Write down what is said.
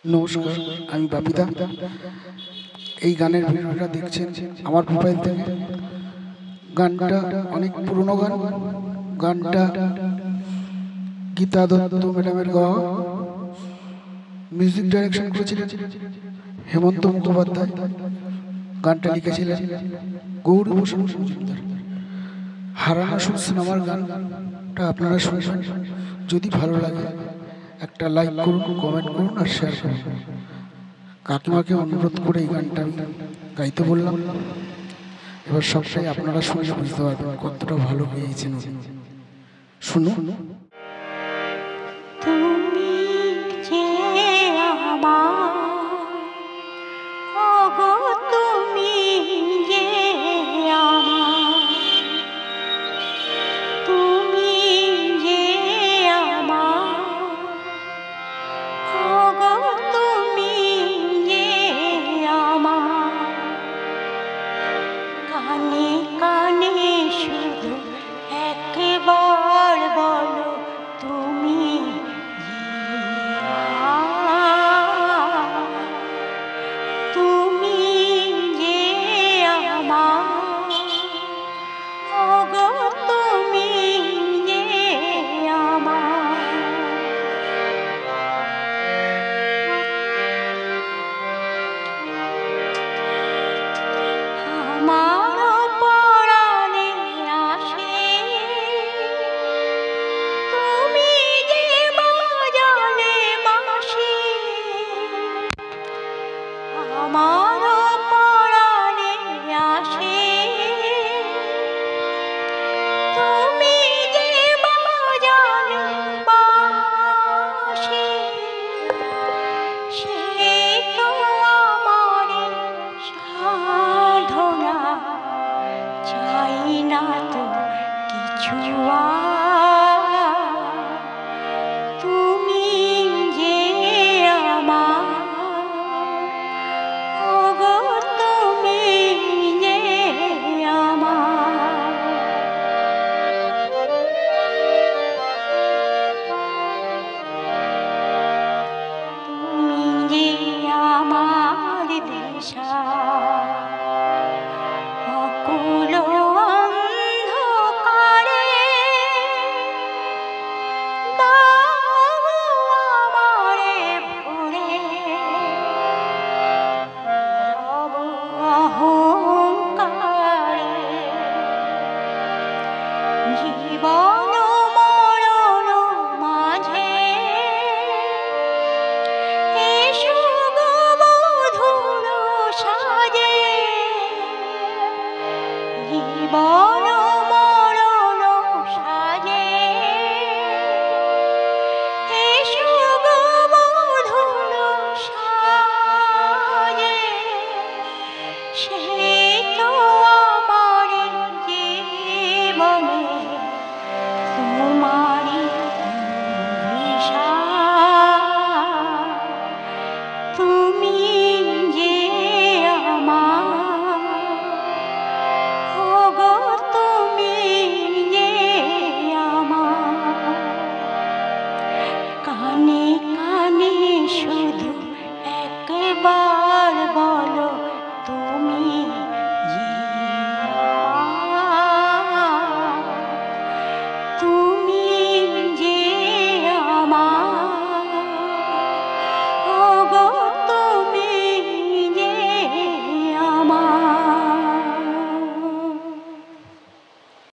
নমস্কার, আমি বাপিদা। এই গানের ভিডিওটা দেখছেন আমার মোবাইল থেকে। গানটা অনেক পুরনো গান। গানটা গীতা দত্ত ম্যাডামের গাওয়া। মিউজিক ডাইরেকশন করেছিলেন হেমন্ত মুখোপাধ্যায়। গানটা লিখেছিলেন গৌরীভূষণ মজুমদার। হারানো সুর সিনেমার গানটা আপনারা শুনবেন। যদি ভালো লাগে একটা লাইক করুন, কমেন্ট করুন আর শেয়ার করুন। কাকিমাকে অনুরোধ করে এই গানটা আমি গাইতে বললাম। এবার সবটাই আপনারা শুনলে বুঝতে পারবেন কতটা ভালো গেয়েছেন। শুনুন।